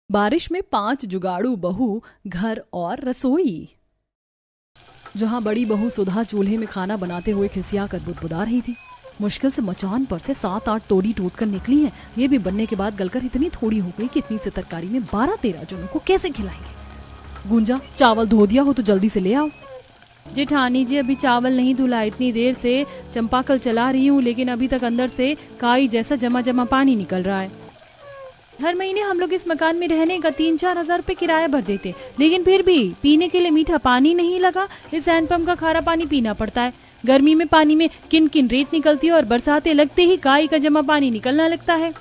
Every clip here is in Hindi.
बारिश में 5 जुगाड़ू बहू, घर और रसोई। जहां बड़ी बहू सुधा चूल्हे में खाना बनाते हुए खिसिया कर बुदबुदा रही थी। मुश्किल से मचान पर से 7-8 तोड़ी टूट कर निकली हैं। ये भी बनने के बाद गलकर इतनी थोड़ी हो गई कि इतनी से तरकारी में 12-13 जनों को कैसे खिलाएंगे। गुंजा, चावल धो दिया हो तो जल्दी से ले आओ। जेठानी जी, अभी चावल नहीं धुला, इतनी देर से चंपाकल चला रही हूँ, लेकिन अभी तक अंदर से काई जैसा जमा जमा पानी निकल रहा है। हर महीने हम लोग इस मकान में रहने का 3-4 हजार रुपए किराया भर देते, लेकिन फिर भी पीने के लिए मीठा पानी नहीं लगा। इस हैंडपंप का खारा पानी पीना पड़ता है। गर्मी में पानी में किन किन रेत निकलती है और बरसातें लगते ही काई का जमा पानी निकलना लगता है।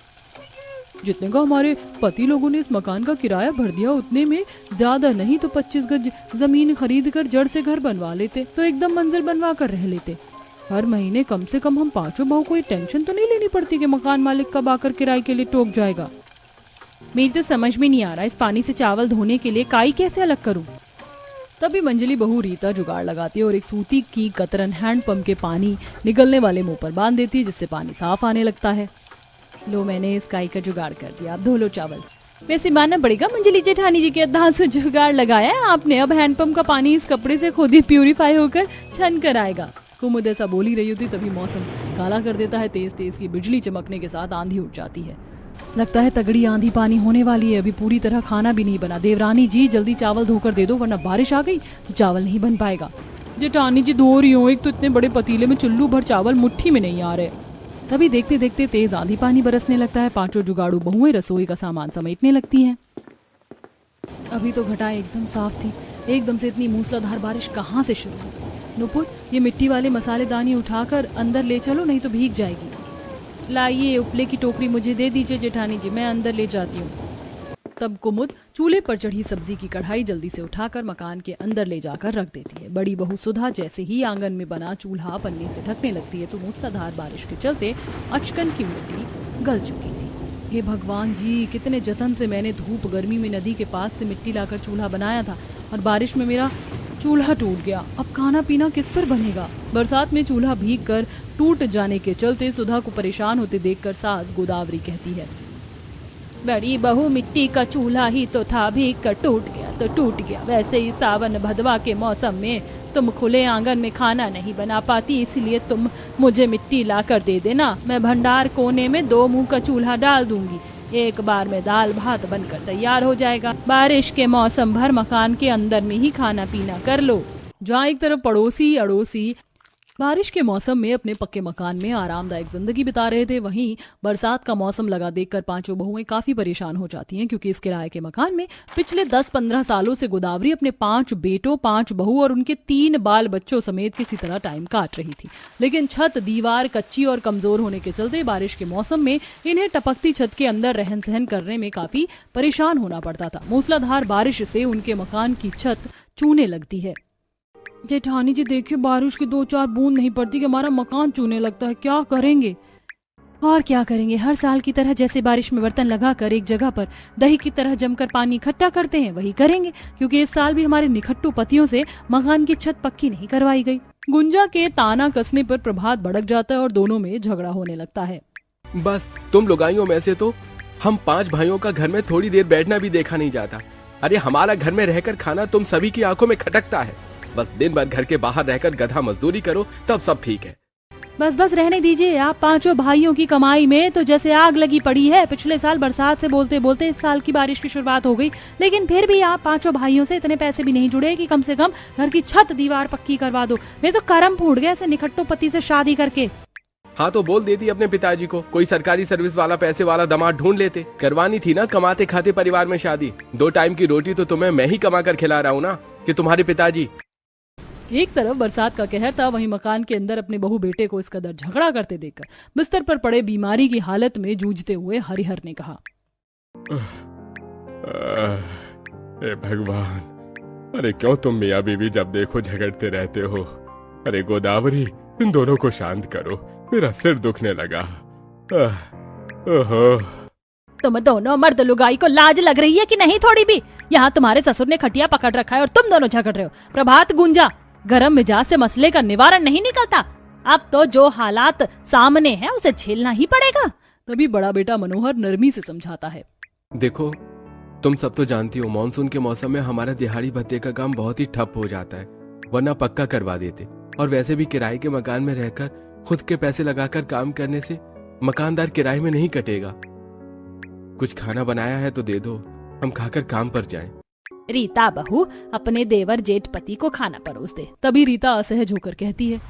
जितने का हमारे पति लोगों ने इस मकान का किराया भर दिया, उतने में ज्यादा नहीं तो 25 गज जमीन खरीद कर जड़ से घर बनवा लेते, तो एकदम मंजिल बनवा कर रह लेते। हर महीने कम से कम हम 5 बहू को ये टेंशन तो नहीं लेनी पड़ती कि मकान मालिक कब आकर किराए के लिए टोक जाएगा। मेरी तो समझ में नहीं आ रहा, इस पानी से चावल धोने के लिए काई कैसे अलग करूं। तभी मंजली बहू रीता जुगाड़ लगाती है और एक सूती की कतरन हैंडपंप के पानी निकलने वाले मुंह पर बांध देती है, जिससे पानी साफ आने लगता है। लो, मैंने इस काई का जुगाड़ कर दिया, अब धो लो चावल। वैसे मानना पड़ेगा मंजली जेठानी जी के अद्धांत से जुगाड़ लगाया है आपने। अब हैंडपंप का पानी इस कपड़े से खुद ही प्यूरिफाई होकर छन कर आएगा। कुमुद ऐसा बोली रही होती तभी मौसम काला कर देता है। तेज तेज की बिजली चमकने के साथ आंधी उठ जाती है। लगता है तगड़ी आंधी पानी होने वाली है। अभी पूरी तरह खाना भी नहीं बना। देवरानी जी, जल्दी चावल धोकर दे दो, वरना बारिश आ गई तो चावल नहीं बन पाएगा। जेठानी जी, धो रही हूँ। एक तो इतने बड़े पतीले में चुल्लू भर चावल मुट्ठी में नहीं आ रहे। तभी देखते देखते तेज आंधी पानी बरसने लगता है। 5 जुगाड़ू बहुएं रसोई का सामान समेटने लगती हैं। अभी तो घटाएं एकदम साफ थी, एकदम से इतनी मूसलाधार बारिश कहाँ से शुरू हुई। नुपुर, ये मिट्टी वाले मसालेदानी उठाकर अंदर ले चलो, नहीं तो भीग जाएगी। लाइए, उपले की टोकरी मुझे दे दीजिए जेठानी जी, मैं अंदर ले जाती हूँ। तब कुमुद चूल्हे पर चढ़ी सब्जी की कढ़ाई जल्दी से उठाकर मकान के अंदर ले जाकर रख देती है। बड़ी बहू सुधा जैसे ही आंगन में बना चूल्हा पन्नी से ढकने लगती है तो मूसलाधार बारिश के चलते अचकन की मिट्टी गल चुकी थी। हे भगवान जी, कितने जतन से मैंने धूप गर्मी में नदी के पास से मिट्टी लाकर चूल्हा बनाया था और बारिश में मेरा चूल्हा टूट गया। अब खाना पीना किस पर बनेगा। बरसात में चूल्हा भीग कर टूट जाने के चलते सुधा को परेशान होते देखकर सास गोदावरी कहती है, बड़ी बहू, मिट्टी का चूल्हा ही तो था, भीग कर टूट गया तो टूट गया। वैसे ही सावन भदवा के मौसम में तुम खुले आंगन में खाना नहीं बना पाती, इसलिए तुम मुझे मिट्टी ला कर दे देना। मैं भंडार कोने में 2 मुंह का चूल्हा डाल दूंगी। एक बार में दाल भात बनकर तैयार हो जाएगा। बारिश के मौसम भर मकान के अंदर में ही खाना पीना कर लो। जहाँ एक तरफ पड़ोसी अड़ोसी बारिश के मौसम में अपने पक्के मकान में आरामदायक जिंदगी बिता रहे थे, वहीं बरसात का मौसम लगा देखकर 5 बहुएं काफी परेशान हो जाती हैं, क्योंकि इस किराए के मकान में पिछले 10-15 सालों से गोदावरी अपने 5 बेटों, 5 बहू और उनके 3 बाल बच्चों समेत किसी तरह टाइम काट रही थी। लेकिन छत दीवार कच्ची और कमजोर होने के चलते बारिश के मौसम में इन्हें टपकती छत के अंदर रहन सहन करने में काफी परेशान होना पड़ता था। मूसलाधार बारिश से उनके मकान की छत चूने लगती है। जेठानी जी, देखिए, बारिश की 2-4 बूंद नहीं पड़ती कि हमारा मकान चूने लगता है। क्या करेंगे? और क्या करेंगे, हर साल की तरह जैसे बारिश में बर्तन लगाकर एक जगह पर दही की तरह जमकर पानी इकट्ठा करते हैं, वही करेंगे, क्योंकि इस साल भी हमारे निखट्टू पतियों से मकान की छत पक्की नहीं करवाई गई। गुंजा के ताना कसने पर प्रभात भड़क जाता है और दोनों में झगड़ा होने लगता है। बस तुम लुगाइयों में से तो हम 5 भाइयों का घर में थोड़ी देर बैठना भी देखा नहीं जाता। अरे हमारा घर में रहकर खाना तुम सभी की आंखों में खटकता है। बस दिन भर घर के बाहर रहकर गधा मजदूरी करो, तब सब ठीक है। बस बस रहने दीजिए। आप 5 भाइयों की कमाई में तो जैसे आग लगी पड़ी है। पिछले साल बरसात से बोलते बोलते इस साल की बारिश की शुरुआत हो गई, लेकिन फिर भी आप 5 भाइयों से इतने पैसे भी नहीं जुड़े कि कम से कम घर की छत दीवार पक्की करवा दो। मैं तो करम फूट गया ऐसे निखट्टू पति से शादी करके। हाँ तो बोल देती अपने पिताजी को, कोई सरकारी सर्विस वाला पैसे वाला दामाद ढूंढ लेते। करवानी थी ना कमाते खाते परिवार में शादी। 2 टाइम की रोटी तो तुम्हें मैं ही कमा कर खिला रहा हूँ ना, कि तुम्हारे पिताजी। एक तरफ बरसात का कहर था, वहीं मकान के अंदर अपने बहू बेटे को इस कदर झगड़ा करते देखकर बिस्तर पर पड़े बीमारी की हालत में जूझते हुए हरिहर ने कहा, हे भगवान, अरे क्यों तुम मियाँ बीवी जब देखो झगड़ते रहते हो। अरे गोदावरी, इन दोनों को शांत करो, मेरा सिर दुखने लगा। ओहो, तुम दोनों मर्द लुगाई को लाज लग रही है कि नहीं थोड़ी भी? यहाँ तुम्हारे ससुर ने खटिया पकड़ रखा है और तुम दोनों झगड़ रहे हो। प्रभात, गुंजा, गरम मिजाज से मसले का निवारण नहीं निकलता। अब तो जो हालात सामने है उसे झेलना ही पड़ेगा। तभी बड़ा बेटा मनोहर नरमी से समझाता है, देखो तुम सब तो जानती हो मानसून के मौसम में हमारा दिहाड़ी भत्ते का काम बहुत ही ठप हो जाता है, वरना पक्का करवा देते। और वैसे भी किराए के मकान में रहकर खुद के पैसे लगाकर काम करने से मकानदार किराए में नहीं कटेगा। कुछ खाना बनाया है तो दे दो, हम खाकर काम पर जाएं। रीता बहू अपने देवर जेठ पति को खाना परोस दे। तभी रीता असहज होकर कहती है,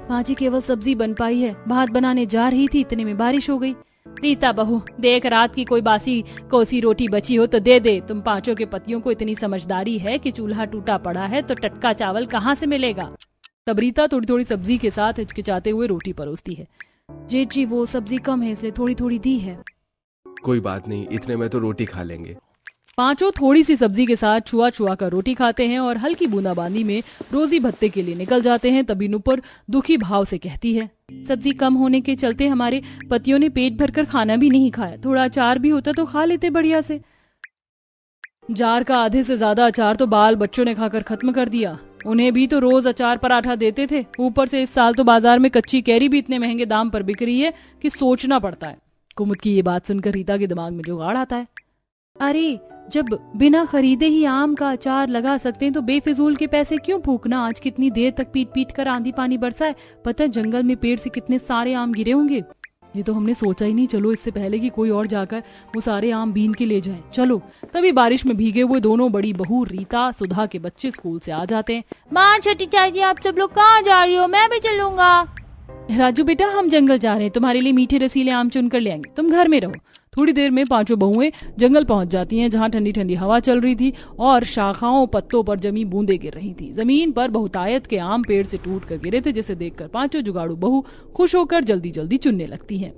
माँ जी केवल सब्जी बन पाई है, भात बनाने जा रही थी, इतने में बारिश हो गई। रीता बहू देख, रात की कोई बासी कोसी रोटी बची हो तो दे दे। तुम पांचों के पतियों को इतनी समझदारी है कि चूल्हा टूटा पड़ा है तो टटका चावल कहाँ से मिलेगा। तब रीता थोड़ी थोड़ी सब्जी के साथ हिचकिचाते हुए रोटी परोसती है। जेठ जी वो सब्जी कम है इसलिए थोड़ी थोड़ी दी है। कोई बात नहीं, इतने में तो रोटी खा लेंगे। पांचों थोड़ी सी सब्जी के साथ छुआ छुआ कर रोटी खाते हैं और हल्की बूंदाबांदी में रोजी भत्ते के लिए निकल जाते हैं। तभी नुपुर दुखी भाव से कहती है, सब्जी कम होने के चलते हमारे पतियों ने पेट भरकर खाना भी नहीं खाया, थोड़ा अचार भी होता तो खा लेते बढ़िया से। जार का आधे से ज्यादा अचार तो बाल बच्चों ने खाकर खत्म कर दिया। उन्हें भी तो रोज अचार पराठा देते थे, ऊपर से इस साल तो बाजार में कच्ची कैरी भी इतने महंगे दाम पर बिक रही है कि सोचना पड़ता है। कुमुद की ये बात सुनकर रीता के दिमाग में जुगाड़ आता है। अरे जब बिना खरीदे ही आम का अचार लगा सकते हैं तो बेफिजूल के पैसे क्यों फूकना। आज कितनी देर तक पीट पीट कर आंधी पानी बरसा है, पता है जंगल में पेड़ से कितने सारे आम गिरे होंगे। ये तो हमने सोचा ही नहीं। चलो इससे पहले कि कोई और जाकर वो सारे आम बीन के ले जाए, चलो। तभी बारिश में भीगे हुए दोनों बड़ी बहू रीता सुधा के बच्चे स्कूल से आ जाते हैं। माँ छोटी चाची आप सब लोग कहाँ जा रही हो, मैं भी चलूंगा। राजू बेटा हम जंगल जा रहे हैं, तुम्हारे लिए मीठे रसीले आम चुन कर ले आएंगे, तुम घर में रहो। थोड़ी देर में पांचों बहुएं जंगल पहुंच जाती हैं, जहां ठंडी ठंडी हवा चल रही थी और शाखाओं पत्तों पर जमी बूंदें गिर रही थी। जमीन पर बहुतायत के आम पेड़ से टूट कर गिरे थे, जिसे देखकर पांचों जुगाड़ू बहू खुश होकर जल्दी जल्दी चुनने लगती हैं।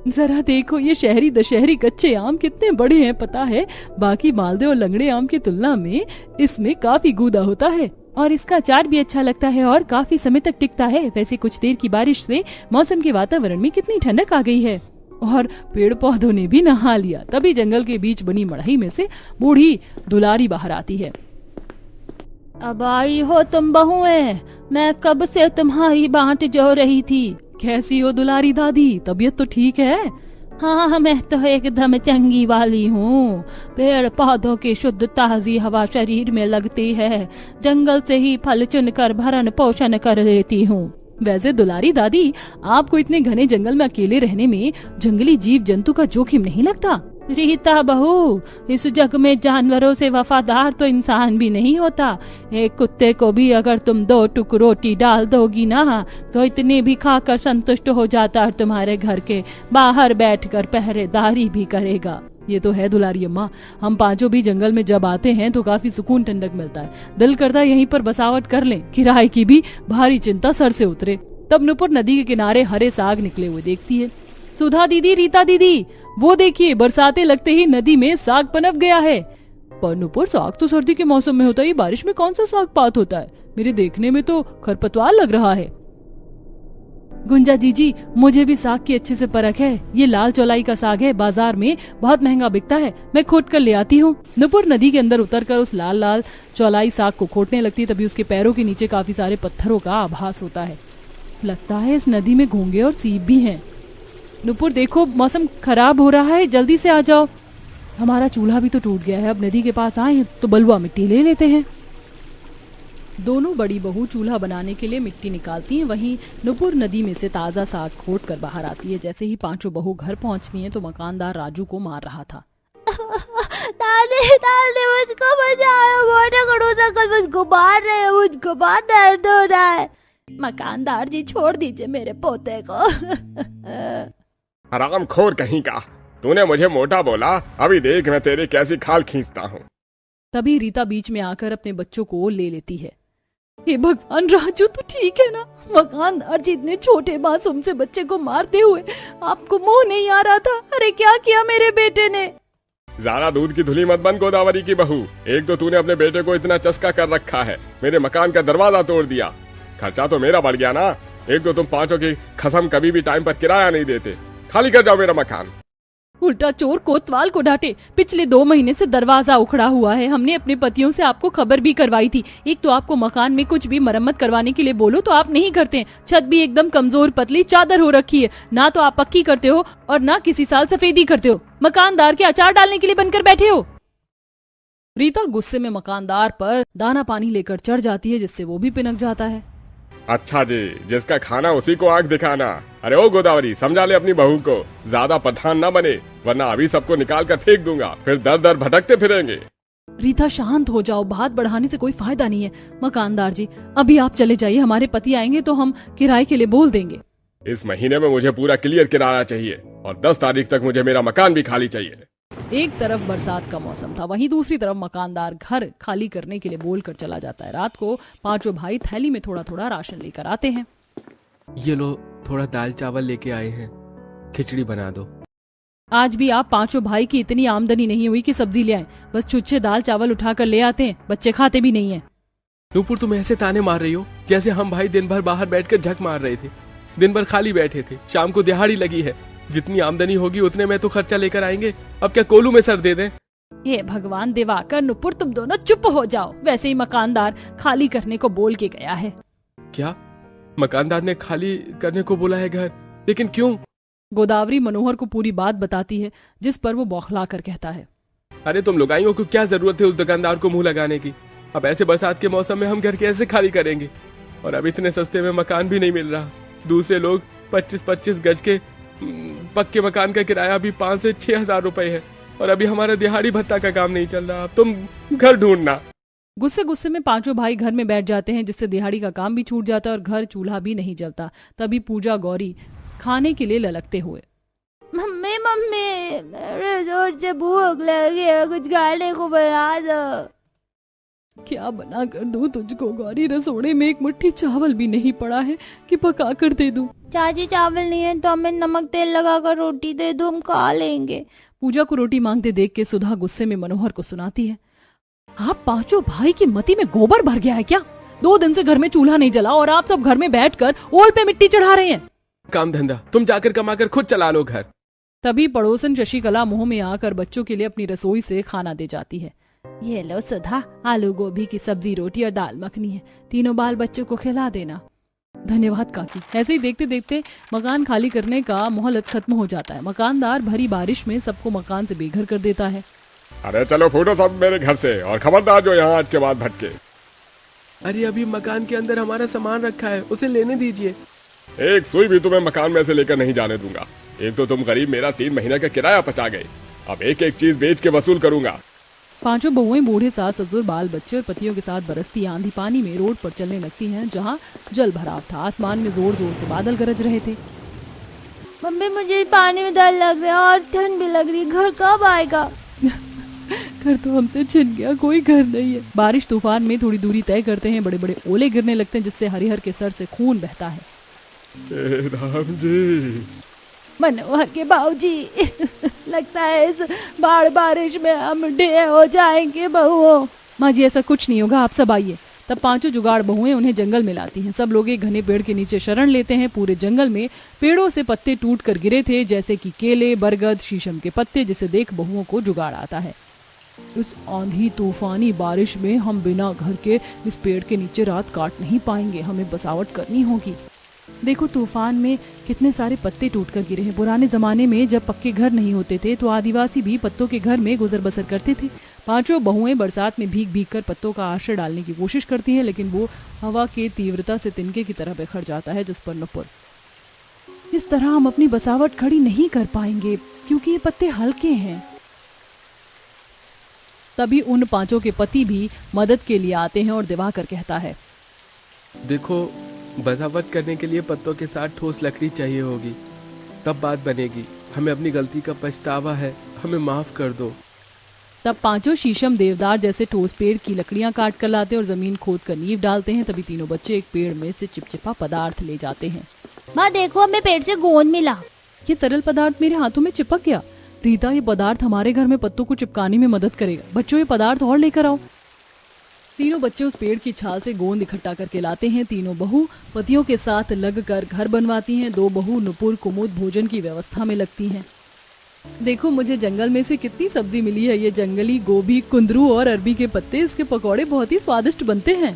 जरा देखो ये शहरी दशहरी कच्चे आम कितने बड़े हैं, पता है बाकी मालदे और लंगड़े आम की तुलना में इसमें काफी गूदा होता है और इसका अचार भी अच्छा लगता है और काफी समय तक टिकता है। वैसे कुछ देर की बारिश से मौसम के वातावरण में कितनी ठंडक आ गई है और पेड़ पौधों ने भी नहा लिया। तभी जंगल के बीच बनी मड़ई में से बूढ़ी दुलारी बाहर आती है। अब आई हो तुम बहुएं, मैं कब से तुम्हारी बाट जो रही थी। कैसी हो दुलारी दादी, तबीयत तो ठीक है? हाँ मैं तो एकदम चंगी वाली हूँ। पेड़ पौधों की शुद्ध ताजी हवा शरीर में लगती है, जंगल से ही फल चुनकर भरण पोषण कर लेती हूँ। वैसे दुलारी दादी आपको इतने घने जंगल में अकेले रहने में जंगली जीव जंतु का जोखिम नहीं लगता? रीता बहू इस जग में जानवरों से वफादार तो इंसान भी नहीं होता। एक कुत्ते को भी अगर तुम 2 टुक रोटी डाल दोगी ना तो इतनी भी खाकर संतुष्ट हो जाता है, तुम्हारे घर के बाहर बैठकर पहरेदारी भी करेगा। ये तो है दुलारी अम्मा, हम पांचों भी जंगल में जब आते हैं तो काफी सुकून ठंडक मिलता है, दिल करता है यहीं पर बसावट कर लें, किराए की भी भारी चिंता सर से उतरे। तब नुपुर नदी के किनारे हरे साग निकले हुए देखती है। सुधा दीदी, रीता दीदी, वो देखिए बरसाते लगते ही नदी में साग पनप गया है। पर नुपुर साग तो सर्दी के मौसम में होता है, बारिश में कौन सा साग पात होता है? मेरे देखने में तो खरपतवार लग रहा है। गुंजा जीजी मुझे भी साग की अच्छे से परख है, ये लाल चौलाई का साग है, बाजार में बहुत महंगा बिकता है, मैं खोट कर ले आती हूँ। नुपुर नदी के अंदर उतरकर उस लाल लाल चौलाई साग को खोटने लगती है। तभी उसके पैरों के नीचे काफी सारे पत्थरों का आभास होता है। लगता है इस नदी में घोंगे और सीप भी हैं। नुपुर देखो मौसम खराब हो रहा है, जल्दी से आ जाओ। हमारा चूल्हा भी तो टूट गया है, अब नदी के पास आए तो बलुआ मिट्टी ले लेते हैं। दोनों बड़ी बहू चूल्हा बनाने के लिए मिट्टी निकालती हैं, वहीं नुपुर नदी में से ताजा साग खोट कर बाहर आती है। जैसे ही पांचों बहू घर पहुंचती हैं तो मकानदार राजू को मार रहा था। दादी मुझको बचाओ, मोटे खड़ूस अंकल मुझको मार रहे हैं, मुझको बहुत दर्द हो रहा है। मकानदार जी छोड़ दीजिए मेरे पोते को। हरामखोर कहीं का, तूने मुझे मोटा बोला, अभी देख मैं तेरे कैसी खाल खींचता हूँ। तभी रीता बीच में आकर अपने बच्चों को ले लेती है। हे भगवान, राजू तो ठीक है ना? मकानदार जी इतने छोटे मासूम से बच्चे को मारते हुए आपको मोह नहीं आ रहा था? अरे क्या किया मेरे बेटे ने? ज्यादा दूध की धुली मत बन गोदावरी की बहू। एक तो तूने अपने बेटे को इतना चस्का कर रखा है, मेरे मकान का दरवाजा तोड़ दिया, खर्चा तो मेरा बढ़ गया ना। एक तो तुम पांचों की कसम कभी भी टाइम पर किराया नहीं देते, खाली कर जाओ मेरा मकान। उल्टा चोर कोतवाल को डांटे। पिछले 2 महीने से दरवाजा उखड़ा हुआ है, हमने अपने पतियों से आपको खबर भी करवाई थी। एक तो आपको मकान में कुछ भी मरम्मत करवाने के लिए बोलो तो आप नहीं करते। छत भी एकदम कमजोर पतली चादर हो रखी है, ना तो आप पक्की करते हो और ना किसी साल सफेदी करते हो। मकानदार के अचार डालने के लिए बनकर बैठे हो। रीता गुस्से में मकानदार पर दाना पानी लेकर चढ़ जाती है, जिससे वो भी पिनक जाता है। अच्छा जी, जिसका खाना उसी को आंख दिखाना। अरे ओ गोदावरी, समझा ले अपनी बहू को, ज्यादा प्रधान ना बने, वरना अभी सबको निकाल कर फेंक दूंगा, फिर दर दर भटकते फिरेंगे। रीता शांत हो जाओ, बात बढ़ाने से कोई फायदा नहीं है। मकानदार जी, अभी आप चले जाइए, हमारे पति आएंगे तो हम किराए के लिए बोल देंगे। इस महीने में मुझे पूरा क्लियर किराया चाहिए और 10 तारीख तक मुझे मेरा मकान भी खाली चाहिए। एक तरफ बरसात का मौसम था, वहीं दूसरी तरफ मकानदार घर खाली करने के लिए बोलकर चला जाता है। रात को पांचों भाई थैली में थोड़ा थोड़ा राशन लेकर आते हैं। ये लो, थोड़ा दाल चावल लेके आए हैं, खिचड़ी बना दो। आज भी आप पांचों भाई की इतनी आमदनी नहीं हुई कि सब्जी ले आए, बस छुच्छे दाल चावल उठाकर ले आते हैं, बच्चे खाते भी नहीं है। नूपुर, तुम ऐसे ताने मार रही हो जैसे हम भाई दिन भर बाहर बैठकर झक मार रहे थे, दिन भर खाली बैठे थे, शाम को दिहाड़ी लगी है, जितनी आमदनी होगी उतने में तो खर्चा लेकर आएंगे, अब क्या कोलू में सर दे दें? हे भगवान, दिवाकर नुपुर, तुम दोनों चुप हो जाओ। वैसे ही मकानदार खाली करने को बोल के गया है। क्या मकानदार ने खाली करने को बोला है घर? लेकिन क्यों? गोदावरी मनोहर को पूरी बात बताती है, जिस पर वो बौखला कर कहता है, अरे तुम लुगाइयों को क्या जरूरत है उस दुकानदार को मुंह लगाने की? अब ऐसे बरसात के मौसम में हम घर कैसे खाली करेंगे? और अब इतने सस्ते में मकान भी नहीं मिल रहा। दूसरे लोग 25-25 गज के पक्के मकान का किराया भी 5 से 6 हजार रुपए है, और अभी हमारा दिहाड़ी भत्ता का काम नहीं चल रहा। अब तुम घर ढूंढना। गुस्से गुस्से में पांचों भाई घर में बैठ जाते हैं, जिससे दिहाड़ी का काम भी छूट जाता है और घर चूल्हा भी नहीं जलता। तभी पूजा गौरी खाने के लिए ललकते हुए, मम्मी मम्मी, मेरे जोर से भूख लगी है, कुछ खाने को बना दो। क्या बना कर दूं तुझको गौरी? रसोड़े में एक मुट्ठी चावल भी नहीं पड़ा है कि पका कर दे दूं। चाची, चावल नहीं है तो हमें नमक तेल लगाकर रोटी दे दो, हम खा लेंगे। पूजा को रोटी मांगते देख के सुधा गुस्से में मनोहर को सुनाती है, आप पांचों भाई की मती में गोबर भर गया है क्या? 2 दिन से घर में चूल्हा नहीं जला और आप सब घर में बैठकर ओल पे मिट्टी चढ़ा रहे हैं। काम धंधा तुम जाकर कमाकर खुद चला लो घर। तभी पड़ोसन शशिकला मुंह में आकर बच्चों के लिए अपनी रसोई से खाना दे जाती है। ये लो सुधा, आलू गोभी की सब्जी, रोटी और दाल मखनी है, तीनों बाल बच्चों को खिला देना। धन्यवाद काकी। ऐसे ही देखते देखते मकान खाली करने का मोहलत खत्म हो जाता है। मकानदार भरी बारिश में सबको मकान से बेघर कर देता है। अरे चलो फूटो सब मेरे घर से, और खबरदार जो यहाँ आज के बाद भटके। अरे अभी मकान के अंदर हमारा सामान रखा है, उसे लेने दीजिए। एक सुई भी तुम्हें मकान में से लेकर नहीं जाने दूंगा। एक तो तुम गरीब मेरा 3 महीने का किराया पचा गए, अब एक एक चीज बेच के वसूल करूंगा। पांचों बहुएं, बूढ़े सास ससुर, बाल बच्चे और पतियों के साथ बरसती आंधी पानी में रोड पर चलने लगती हैं, जहां जल भराव था। आसमान में जोर जोर से बादल गरज रहे थे। मम्मी, मुझे पानी में डर लग रहा है और ठंड भी लग रही है, घर कब आएगा? घर तो हमसे छिन गया, कोई घर नहीं है। बारिश तूफान में थोड़ी दूरी तय करते हैं, बड़े बड़े ओले गिरने लगते हैं, जिससे हरिहर के सर से खून बहता है। राम जी, मनोहर के बाबूजी, लगता है इस बारिश में हम ढेर हो जाएंगे बहुओं। माँ जी, ऐसा कुछ नहीं होगा, आप सब आइए। तब पांचों जुगाड़ बहुएं उन्हें जंगल में लाती हैं। सब लोग एक घने पेड़ के नीचे शरण लेते हैं। पूरे जंगल में पेड़ों से पत्ते टूट कर गिरे थे, जैसे कि केले, बरगद, शीशम के पत्ते, जिसे देख बहुओं को जुगाड़ आता है। इस आंधी तूफानी बारिश में हम बिना घर के इस पेड़ के नीचे रात काट नहीं पाएंगे, हमें बसावट करनी होगी। देखो, तूफान में कितने सारे पत्ते टूटकर गिरे हैं। पुराने जमाने में जब पक्के घर नहीं होते थे तो आदिवासी भी पत्तों के घर में गुजर बसर करते थे। पांचों बहुएं बरसात में भीग भीग कर पत्तों का आश्रय डालने की कोशिश करती हैं, लेकिन वो हवा के तीव्रता से तिनके की तरह बिखर जाता है, जिस पर नुपुर, इस तरह हम अपनी बसावट खड़ी नहीं कर पाएंगे क्योंकि ये पत्ते हल्के हैं। तभी उन पांचों के पति भी मदद के लिए आते हैं और दिवाकर कहता है, देखो, बसावट करने के लिए पत्तों के साथ ठोस लकड़ी चाहिए होगी, तब बात बनेगी। हमें अपनी गलती का पछतावा है, हमें माफ कर दो। तब पांचों शीशम, देवदार जैसे ठोस पेड़ की लकड़ियां काट कर लाते और जमीन खोद कर नींव डालते हैं। तभी तीनों बच्चे एक पेड़ में से चिपचिपा पदार्थ ले जाते हैं। माँ देखो, हमें पेड़ से गोंद मिला। ये तरल पदार्थ मेरे हाथों में चिपक गया। रीता, ये पदार्थ हमारे घर में पत्तों को चिपकाने में मदद करेगा। बच्चों, ये पदार्थ और लेकर आओ। तीनों बच्चे उस पेड़ की छाल से गोंद इकट्ठा करके लाते हैं। तीनों बहू पतियों के साथ लगकर घर बनवाती हैं। 2 बहू नुपुर, कुमुद भोजन की व्यवस्था में लगती हैं। देखो, मुझे जंगल में से कितनी सब्जी मिली है। ये जंगली गोभी, कुंदरू और अरबी के पत्ते, इसके पकौड़े बहुत ही स्वादिष्ट बनते हैं।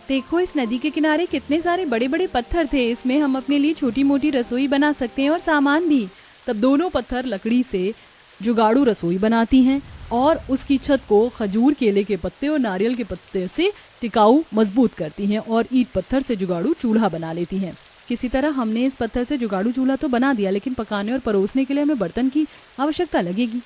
देखो, इस नदी के किनारे कितने सारे बड़े बड़े पत्थर थे, इसमें हम अपने लिए छोटी मोटी रसोई बना सकते हैं और सामान भी। तब दोनों पत्थर लकड़ी से जुगाड़ू रसोई बनाती हैं। और उसकी छत को खजूर, केले के पत्ते और नारियल के पत्ते से टिकाऊ मजबूत करती हैं और ईंट पत्थर से जुगाड़ू चूल्हा बना लेती हैं। किसी तरह हमने इस पत्थर से जुगाड़ू चूल्हा तो बना दिया, लेकिन पकाने और परोसने के लिए हमें बर्तन की आवश्यकता लगेगी।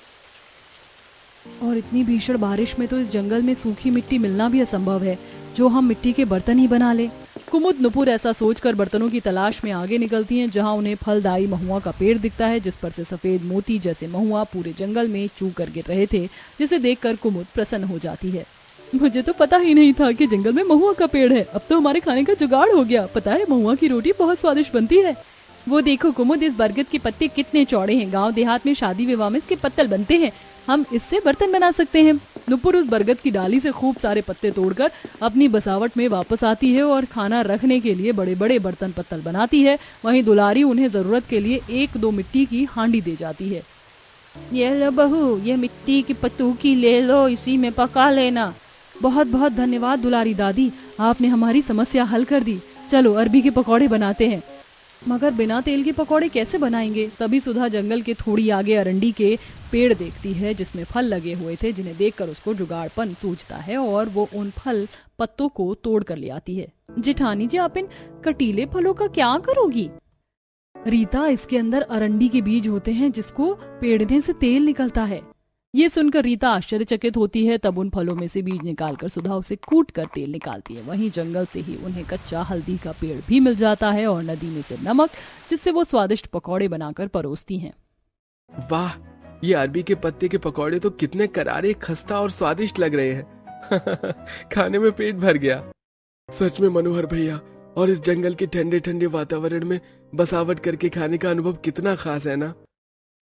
और इतनी भीषण बारिश में तो इस जंगल में सूखी मिट्टी मिलना भी असंभव है, जो हम मिट्टी के बर्तन ही बना ले। कुमुद नुपुर ऐसा सोचकर बर्तनों की तलाश में आगे निकलती हैं, जहां उन्हें फलदायी महुआ का पेड़ दिखता है, जिस पर से सफेद मोती जैसे महुआ पूरे जंगल में चू कर गिर रहे थे, जिसे देखकर कुमुद प्रसन्न हो जाती है। मुझे तो पता ही नहीं था कि जंगल में महुआ का पेड़ है। अब तो हमारे खाने का जुगाड़ हो गया। पता है, महुआ की रोटी बहुत स्वादिष्ट बनती है। वो देखो कुमुद, इस बरगद के पत्ते कितने चौड़े हैं। गांव देहात में शादी विवाह में इसके पत्तल बनते हैं। हम इससे बर्तन बना सकते हैं। नुपुर उस बरगद की डाली से खूब सारे पत्ते तोड़कर अपनी बसावट में वापस आती है और खाना रखने के लिए बड़े बड़े बर्तन पत्तल बनाती है। वहीं दुलारी उन्हें जरूरत के लिए 1-2 मिट्टी की हांडी दे जाती है। ये लो बहू, ये मिट्टी की पतूकी ले लो, इसी में पका लेना। बहुत बहुत धन्यवाद दुलारी दादी, आपने हमारी समस्या हल कर दी। चलो अरबी के पकौड़े बनाते हैं। मगर बिना तेल के पकौड़े कैसे बनाएंगे? तभी सुधा जंगल के थोड़ी आगे अरंडी के पेड़ देखती है, जिसमें फल लगे हुए थे, जिन्हें देखकर उसको जुगाड़पन सूझता है और वो उन फल पत्तों को तोड़ कर ले आती है। जेठानी जी, आप इन कटीले फलों का क्या करोगी? रीता, इसके अंदर अरंडी के बीज होते हैं, जिसको पेड़ने से तेल निकलता है। ये सुनकर रीता आश्चर्यचकित होती है। तब उन फलों में से बीज निकालकर सुधा उसे कूट कर तेल निकालती है। वहीं जंगल से ही उन्हें कच्चा हल्दी का पेड़ भी मिल जाता है और नदी में से नमक, जिससे वो स्वादिष्ट पकौड़े बनाकर परोसती हैं। वाह, ये अरबी के पत्ते के पकौड़े तो कितने करारे, खस्ता और स्वादिष्ट लग रहे हैं। खाने में पेट भर गया। सच में मनोहर भैया, और इस जंगल के ठंडे ठंडे वातावरण में बसावट करके खाने का अनुभव कितना खास है ना।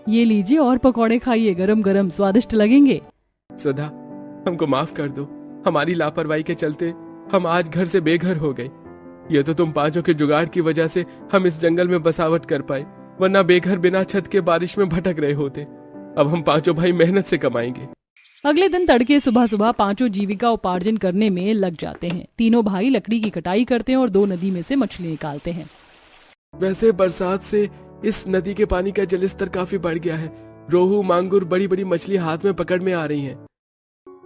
ये लीजिए और पकौड़े खाइए, गरम गरम स्वादिष्ट लगेंगे। सुधा, हमको माफ कर दो। हमारी लापरवाही के चलते हम आज घर से बेघर हो गए। ये तो तुम पांचों के जुगाड़ की वजह से हम इस जंगल में बसावट कर पाए, वरना बेघर बिना छत के बारिश में भटक रहे होते। अब हम पांचों भाई मेहनत से कमाएंगे। अगले दिन तड़के सुबह सुबह पांचों जीविका उपार्जन करने में लग जाते हैं। तीनों भाई लकड़ी की कटाई करते हैं और 2 नदी में से मछली निकालते हैं। वैसे बरसात से इस नदी के पानी का जलस्तर काफी बढ़ गया है। रोहू, मांगुर, बड़ी बड़ी मछली हाथ में पकड़ में आ रही हैं।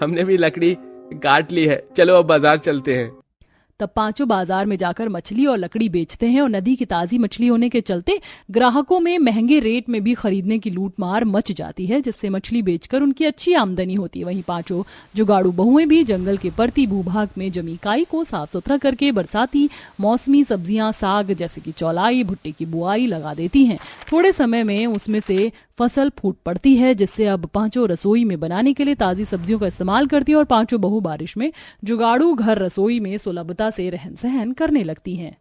हमने भी लकड़ी काट ली है, चलो अब बाजार चलते हैं। तब पांचों बाजार में जाकर मछली और लकड़ी बेचते हैं और नदी की ताजी मछली होने के चलते ग्राहकों में महंगे रेट में भी खरीदने की लूटमार मच जाती है, जिससे मछली बेचकर उनकी अच्छी आमदनी होती है। वहीं पांचों जुगाड़ू बहुएं भी जंगल के परती भूभाग में जमी काई को साफ सुथरा करके बरसाती मौसमी सब्जियां, साग जैसे कि चौलाई, भुट्टे की बुआई लगा देती हैं। थोड़े समय में उसमें से फसल फूट पड़ती है, जिससे अब पांचों रसोई में बनाने के लिए ताजी सब्जियों का इस्तेमाल करती हैं और पांचों बहू बारिश में जुगाड़ू घर रसोई में सुलभता से रहन सहन करने लगती हैं।